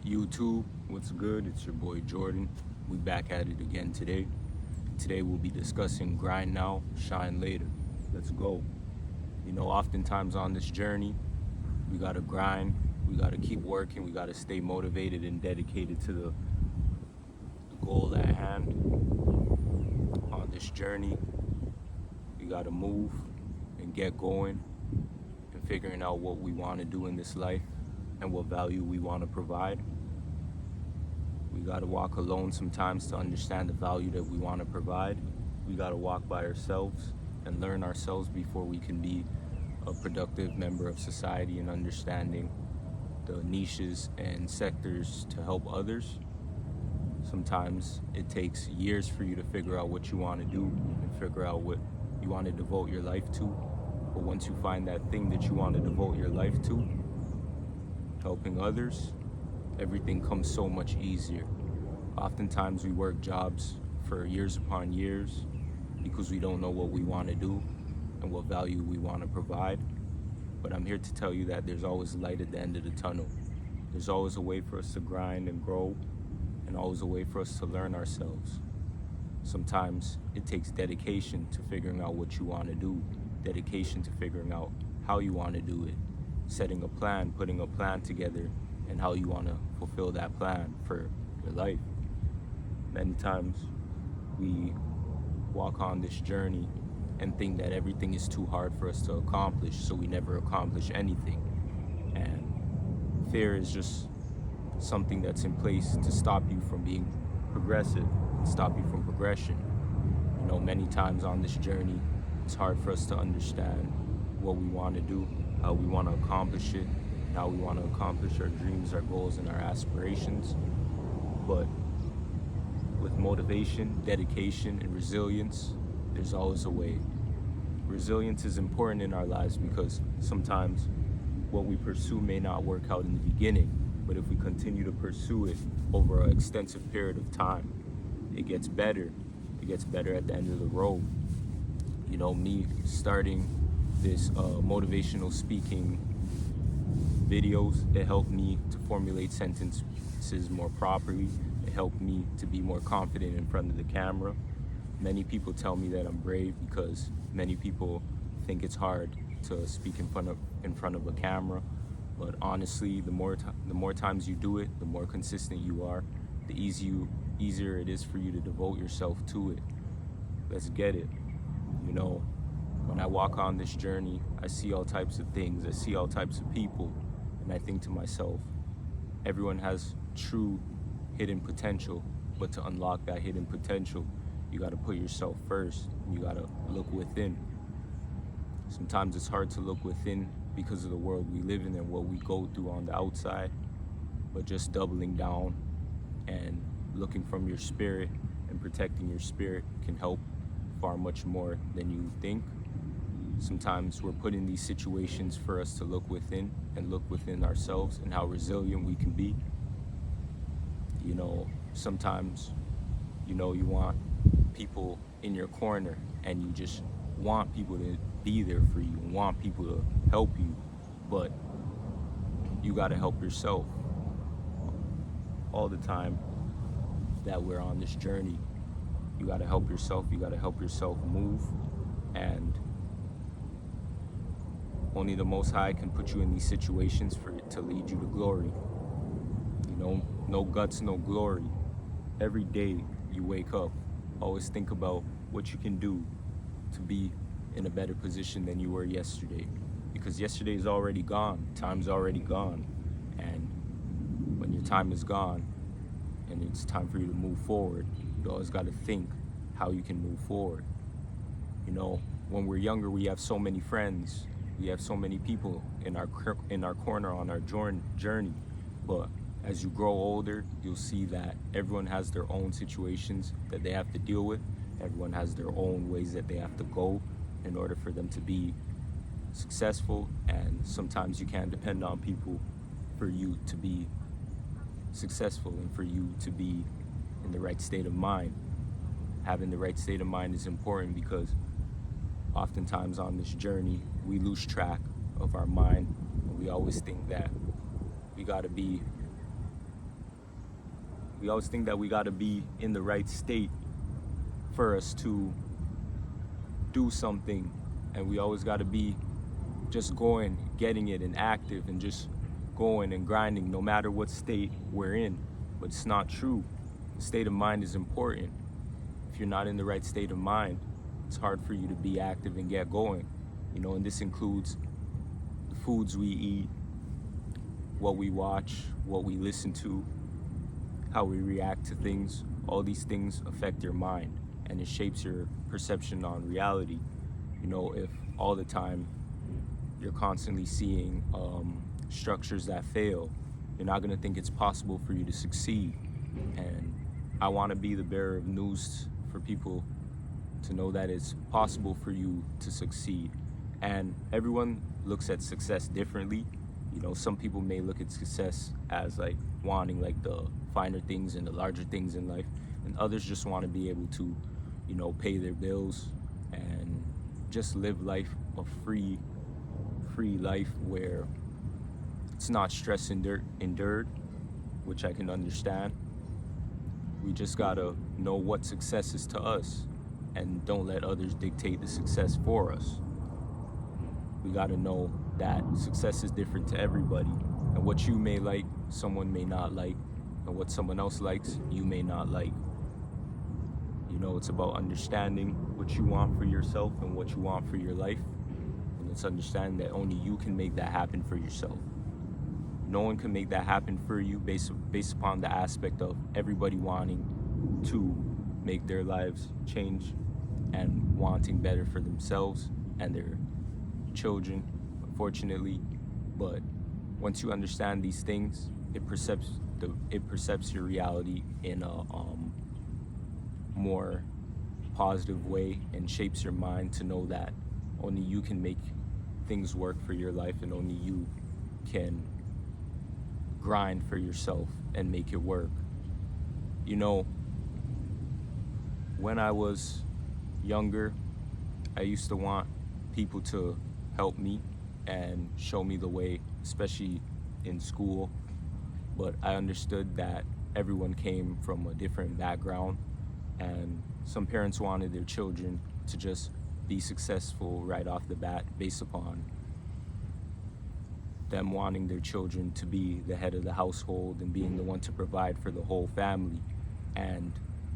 YouTube, what's good? It's your boy Jordan. We back at it again today. Today we'll be discussing grind now, shine later. Let's go. Oftentimes on this journey, we gotta grind, we gotta keep working, we gotta stay motivated and dedicated to the goal at hand. On this journey, we gotta move and get going and figuring out what we wanna do in this life and what value we wanna provide. We gotta walk alone sometimes to understand the value that we wanna provide. We gotta walk by ourselves and learn ourselves before we can be a productive member of society and understanding the niches and sectors to help others. Sometimes it takes years for you to figure out what you want to do and figure out what you want to devote your life to. But once you find that thing that you want to devote your life to, helping others, everything comes so much easier. Oftentimes we work jobs for years upon years because we don't know what we want to do and what value we want to provide. But I'm here to tell you that there's always light at the end of the tunnel. There's always a way for us to grind and grow, and always a way for us to learn ourselves. Sometimes it takes dedication to figuring out what you want to do, dedication to figuring out how you want to do it, setting a plan, putting a plan together, and how you want to fulfill that plan for your life. Many times we walk on this journey and think that everything is too hard for us to accomplish, so we never accomplish anything. And fear is just something that's in place to stop you from being progressive, stop you from progression. Many times on this journey, it's hard for us to understand what we want to do, how we want to accomplish it, how we want to accomplish our dreams, our goals, and our aspirations. But with motivation, dedication, and resilience, there's always a way. Resilience is important in our lives because sometimes what we pursue may not work out in the beginning, but if we continue to pursue it over an extensive period of time, it gets better. It gets better at the end of the road. Me starting this motivational speaking videos, it helped me to formulate sentences more properly. It helped me to be more confident in front of the camera. Many people tell me that I'm brave because many people think it's hard to speak in front of a camera. But honestly, the more times you do it, the more consistent you are, the easier it is for you to devote yourself to it. Let's get it. When I walk on this journey, I see all types of things. I see all types of people. And I think to myself, everyone has true hidden potential. But to unlock that hidden potential, you got to put yourself first. And you got to look within. Sometimes it's hard to look within because of the world we live in and what we go through on the outside. But just doubling down and looking from your spirit and protecting your spirit can help far much more than you think. Sometimes we're put in these situations for us to look within and look within ourselves and how resilient we can be. Sometimes, you want people in your corner and you just want people to be there for you, want people to help you, but you got to help yourself. All the time that we're on this journey, you got to help yourself. You got to help yourself move, and only the Most High can put you in these situations for it to lead you to glory. No guts, no glory. Every day you wake up, always think about what you can do to be in a better position than you were yesterday, because yesterday is already gone. Time's already gone, and when your time is gone and it's time for you to move forward, you always got to think how you can move forward. When we're younger, we have so many friends, we have so many people in our corner on our journey. But as you grow older, you'll see that everyone has their own situations that they have to deal with. Everyone has their own ways that they have to go in order for them to be successful. And sometimes you can't depend on people for you to be successful and for you to be in the right state of mind. Having the right state of mind is important because oftentimes on this journey, we lose track of our mind. And we always think that we got to be We always think that we got to be in the right state for us to do something, and we always got to be just going, getting it, and active, and just going and grinding no matter what state we're in. But it's not true. The state of mind is important. If you're not in the right state of mind, it's hard for you to be active and get going. And this includes the foods we eat, what we watch, what we listen to, how we react to things. All these things affect your mind, and it shapes your perception on reality. If all the time you're constantly seeing structures that fail, you're not going to think it's possible for you to succeed. And I want to be the bearer of news for people to know that it's possible for you to succeed. And everyone looks at success differently. Some people may look at success as like wanting like the finer things and the larger things in life, and others just want to be able to pay their bills and just live life, a free life where it's not stress endured, which I can understand. We just gotta know what success is to us, and don't let others dictate the success for us. We gotta know that success is different to everybody, and what you may like, someone may not like, and what someone else likes, you may not like. It's about understanding what you want for yourself and what you want for your life, and it's understanding that only you can make that happen for yourself. No one can make that happen for you based upon the aspect of everybody wanting to make their lives change and wanting better for themselves and their children, unfortunately. But once you understand these things, it percepts your reality in a more positive way, and shapes your mind to know that only you can make things work for your life, and only you can grind for yourself and make it work. When I was younger, I used to want people to help me and show me the way, especially in school. But I understood that everyone came from a different background, and some parents wanted their children to just be successful right off the bat based upon them wanting their children to be the head of the household and being the one to provide for the whole family. And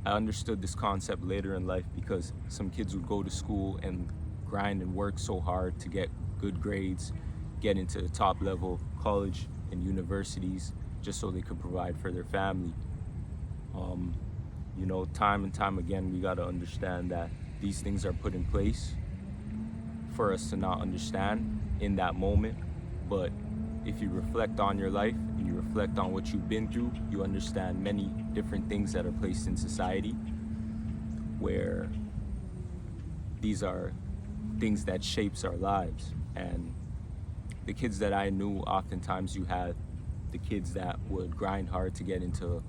I understood this concept later in life, because some kids would go to school and grind and work so hard to get good grades, get into the top level college and universities, just so they could provide for their family. Time and time again, we got to understand that these things are put in place for us to not understand in that moment. But if you reflect on your life and you reflect on what you've been through, you understand many different things that are placed in society, where these are things that shapes our lives. And the kids that I knew, oftentimes you had the kids that would grind hard to get into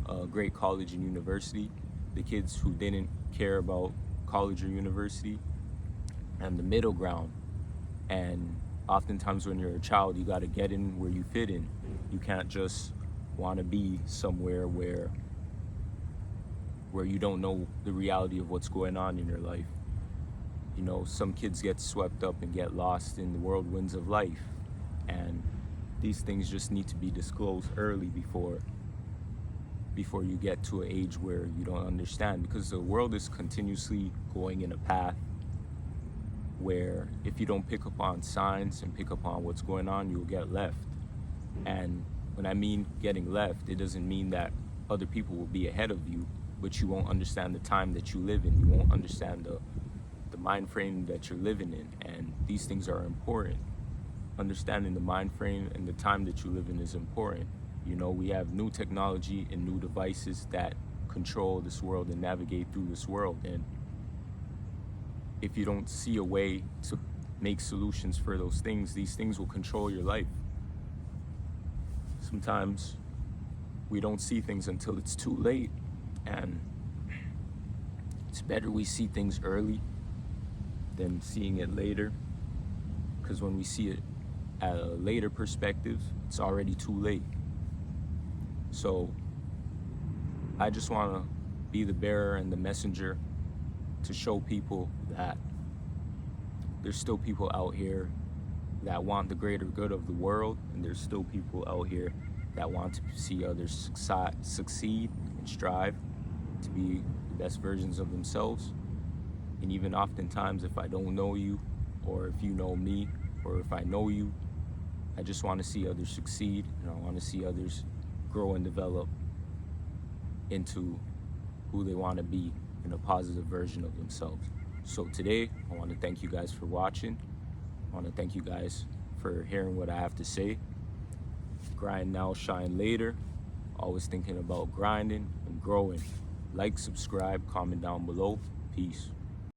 a great college and university, the kids who didn't care about college or university, and the middle ground. And oftentimes when you're a child, you got to get in where you fit in. You can't just want to be somewhere where you don't know the reality of what's going on in your life. Some kids get swept up and get lost in the whirlwinds of life, and these things just need to be disclosed early before you get to an age where you don't understand, because the world is continuously going in a path where if you don't pick up on signs and pick up on what's going on, you'll get left. And when I mean getting left, it doesn't mean that other people will be ahead of you, but you won't understand the time that you live in. You won't understand the mind frame that you're living in, and these things are important. Understanding the mind frame and the time that you live in is important. We have new technology and new devices that control this world and navigate through this world, and if you don't see a way to make solutions for those things, these things will control your life. Sometimes we don't see things until it's too late, and it's better we see things early than seeing it later, because when we see it at a later perspective, it's already too late. So I just want to be the bearer and the messenger to show people that there's still people out here that want the greater good of the world, and there's still people out here that want to see others succeed and strive to be the best versions of themselves. And even oftentimes, if I don't know you, or if you know me, or if I know you, I just want to see others succeed, and I want to see others grow and develop into who they want to be in a positive version of themselves. So today, I want to thank you guys for watching. I want to thank you guys for hearing what I have to say. Grind now, shine later. Always thinking about grinding and growing. Like, subscribe, comment down below. Peace.